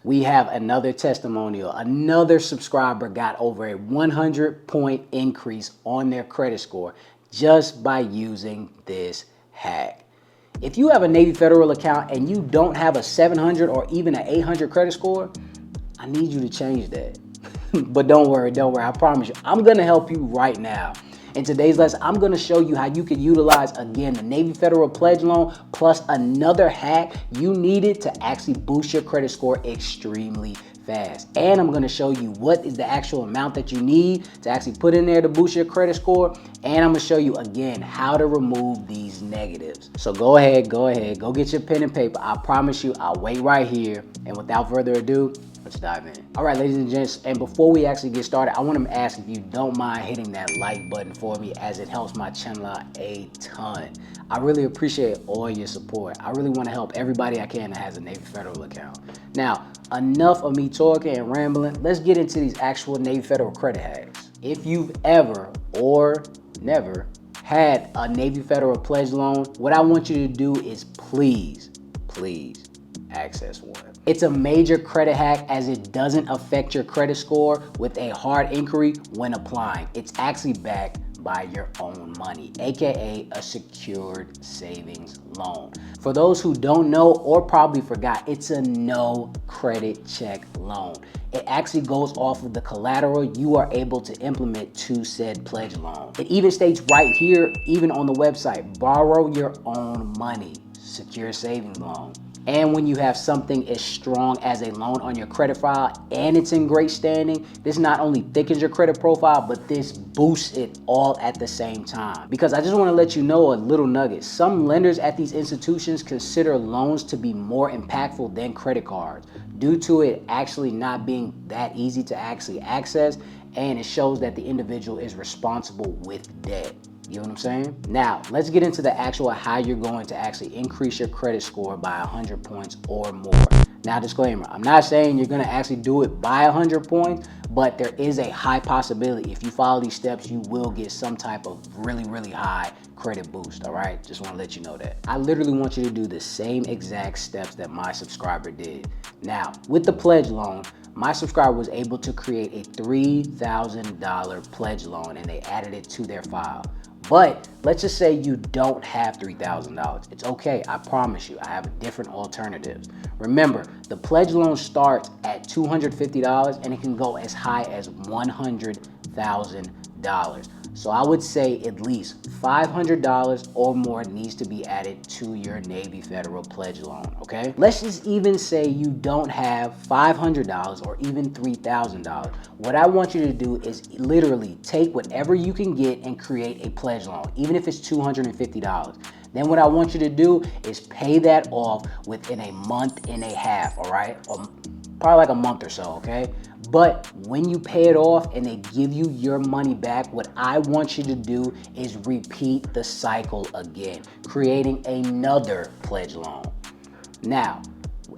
we have another testimonial. Another subscriber got over a 100-point increase on their credit score just by using this hack. If you have a Navy Federal account and you don't have a 700 or even an 800 credit score, I need you to change that. But don't worry, I promise you, I'm gonna help you right now. In today's lesson, I'm gonna show you how you can utilize, again, the Navy Federal Pledge Loan plus another hack you needed to actually boost your credit score extremely fast. And I'm gonna show you what is the actual amount that you need to actually put in there to boost your credit score. And I'm gonna show you, again, how to remove these negatives. So go ahead, go get your pen and paper. I promise you, I'll wait right here. And without further ado, let's dive in. All right, ladies and gents, and before we actually get started, I want to ask if you don't mind hitting that like button for me, as it helps my channel out a ton. I really appreciate all your support. I really want to help everybody I can that has a Navy Federal account. Now, enough of me talking and rambling. Let's get into these actual Navy Federal credit hacks. If you've ever or never had a Navy Federal Pledge Loan, what I want you to do is please access one. It's a major credit hack, as it doesn't affect your credit score with a hard inquiry when applying. It's actually backed by your own money, aka a secured savings loan. For those who don't know or probably forgot, it's a no credit check loan. It actually goes off of the collateral you are able to implement to said pledge loan. It even states right here, even on the website, borrow your own money, secure savings loan. And when you have something as strong as a loan on your credit file and it's in great standing, this not only thickens your credit profile, but this boosts it all at the same time. Because I just want to let you know a little nugget. Some lenders at these institutions consider loans to be more impactful than credit cards due to it actually not being that easy to actually access, and it shows that the individual is responsible with debt. You know what I'm saying? Now, let's get into the actual how you're going to actually increase your credit score by 100 points or more. Now, disclaimer, I'm not saying you're gonna actually do it by 100 points, but there is a high possibility if you follow these steps, you will get some type of really high credit boost, all right? Just wanna let you know that. I literally want you to do the same exact steps that my subscriber did. Now, with the pledge loan, my subscriber was able to create a $3,000 pledge loan, and they added it to their file. But let's just say you don't have $3,000. It's okay, I promise you, I have different alternatives. Remember, the pledge loan starts at $250 and it can go as high as $100,000. So I would say at least $500 or more needs to be added to your Navy Federal Pledge Loan, okay? Let's just even say you don't have $500 or even $3,000. What I want you to do is literally take whatever you can get and create a pledge loan, even if it's $250. Then what I want you to do is pay that off within a month and a half, all right? Or probably like a month or so, okay? But when you pay it off and they give you your money back, what I want you to do is repeat the cycle again, creating another pledge loan. Now,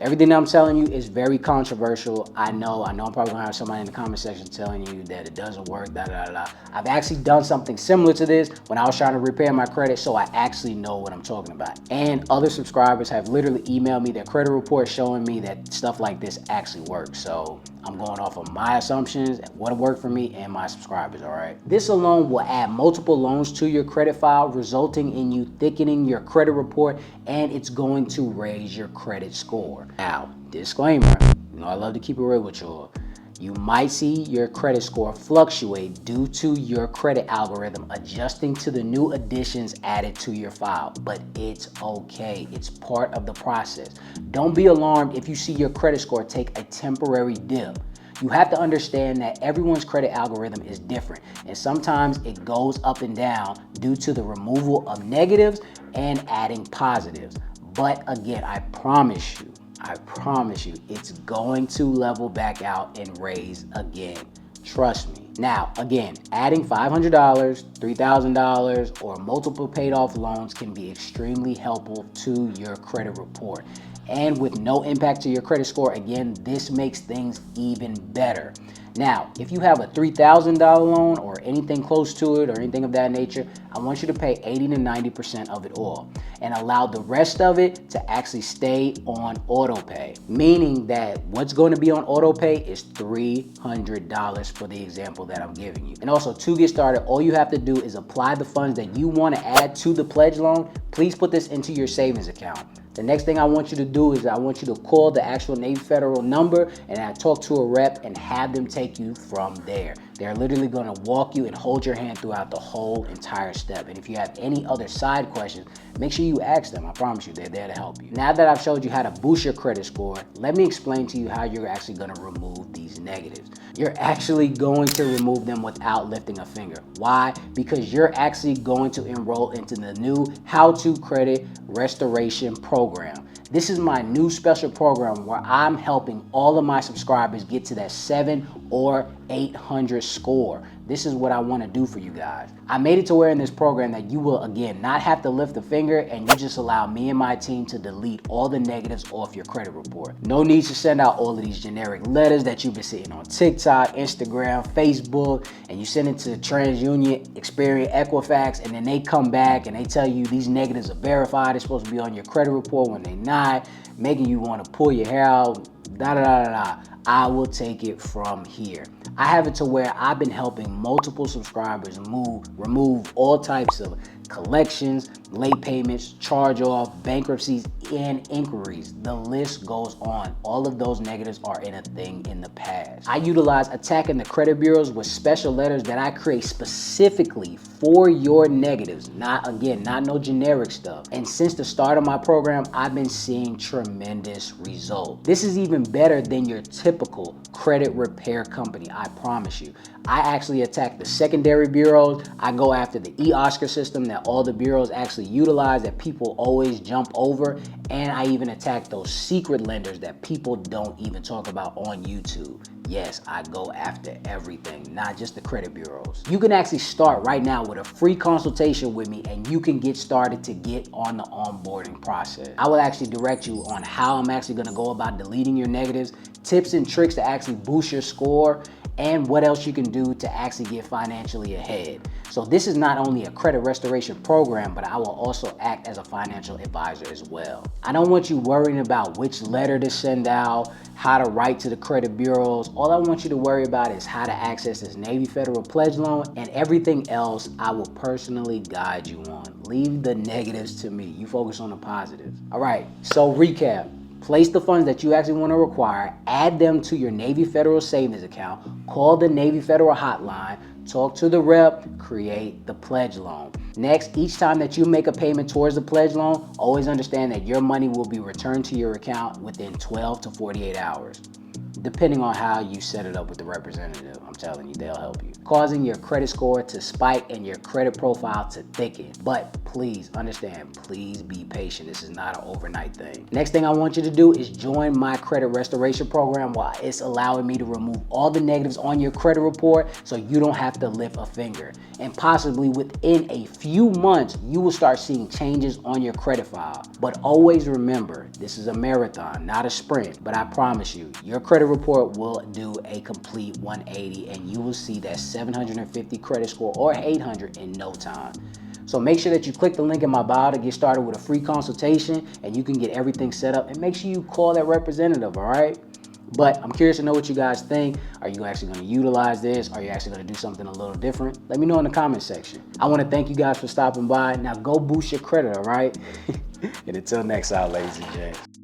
everything I'm telling you is very controversial. I know I'm probably gonna have somebody in the comment section telling you that it doesn't work, I've actually done something similar to this when I was trying to repair my credit, so I actually know what I'm talking about. And other subscribers have literally emailed me their credit report showing me that stuff like this actually works. So I'm going off of my assumptions and what worked for me and my subscribers, all right? This alone will add multiple loans to your credit file, resulting in you thickening your credit report, and it's going to raise your credit score. Now, disclaimer, you know I love to keep it real with y'all. You might see your credit score fluctuate due to your credit algorithm adjusting to the new additions added to your file, but it's okay. It's part of the process. Don't be alarmed if you see your credit score take a temporary dip. You have to understand that everyone's credit algorithm is different, and sometimes it goes up and down due to the removal of negatives and adding positives. But again, I promise you, it's going to level back out and raise again. Trust me. Now, again, adding $500, $3,000, or multiple paid off loans can be extremely helpful to your credit report. and with no impact to your credit score. Again, this makes things even better. Now, if you have a $3,000 loan or anything close to it or anything of that nature, I want you to pay 80 to 90% of it all and allow the rest of it to actually stay on auto pay. Meaning that what's going to be on auto pay is $300 for the example that I'm giving you. And also, to get started, all you have to do is apply the funds that you want to add to the pledge loan. Please put this into your savings account. The next thing I want you to do is I want you to call the actual Navy Federal number and I talk to a rep and have them take you from there. They're literally going to walk you and hold your hand throughout the whole entire step. And if you have any other side questions, make sure you ask them. I promise you, they're there to help you. Now that I've showed you how to boost your credit score, let me explain to you how you're actually going to remove these negatives. You're actually going to remove them without lifting a finger. Why? Because you're actually going to enroll into the new How to Credit Restoration Program. This is my new special program where I'm helping all of my subscribers get to that 700 or 800 score. This is what I want to do for you guys. I made it to where in this program that you will, again, not have to lift a finger and you just allow me and my team to delete all the negatives off your credit report. No need to send out all of these generic letters that you've been seeing on TikTok, Instagram, Facebook, and you send it to TransUnion, Experian, Equifax, and then they come back and they tell you these negatives are verified. They're supposed to be on your credit report when they're not, making you want to pull your hair out, I will take it from here. I have it to where I've been helping multiple subscribers remove all types of collections, late payments, charge-off, bankruptcies, and inquiries. The list goes on. All of those negatives are in a thing in the past. I utilize attacking the credit bureaus with special letters that I create specifically for your negatives. Not no generic stuff. And since the start of my program, I've been seeing tremendous results. This is even better than your typical credit repair company, I promise you. I actually attack the secondary bureaus. I go after the e-Oscar system that all the bureaus actually utilize that people always jump over. And I even attack those secret lenders that people don't even talk about on YouTube. Yes, I go after everything, not just the credit bureaus. You can actually start right now with a free consultation with me and you can get started to get on the onboarding process. I will actually direct you on how I'm actually gonna go about deleting your negatives, tips and tricks to actually boost your score, and what else you can do to actually get financially ahead. So this is not only a credit restoration program, but I will also act as a financial advisor as well. I don't want you worrying about which letter to send out, how to write to the credit bureaus. All I want you to worry about is how to access this Navy Federal pledge loan, and everything else I will personally guide you on. Leave the negatives to me. You focus on the positives. All right, so recap. Place the funds that you actually want to require, add them to your Navy Federal savings account, call the Navy Federal hotline, talk to the rep, create the pledge loan. Next, each time that you make a payment towards the pledge loan, always understand that your money will be returned to your account within 12 to 48 hours. Depending on how you set it up with the representative, I'm telling you, they'll help you. Causing your credit score to spike and your credit profile to thicken. But please understand, please be patient. This is not an overnight thing. Next thing I want you to do is join my credit restoration program while it's allowing me to remove all the negatives on your credit report so you don't have to lift a finger. And possibly within a few months, you will start seeing changes on your credit file. But always remember, this is a marathon, not a sprint. But I promise you, your credit report will do a complete 180 and you will see that 750 credit score or 800 in no time. So make sure that you click the link in my bio to get started with a free consultation and you can get everything set up, and make sure you call that representative, all right? But I'm curious to know what you guys think. Are you actually going to utilize this? Are you actually going to do something a little different? Let me know in the comment section. I want to thank you guys for stopping by. Now go boost your credit, all right? And until next time, ladies and gents.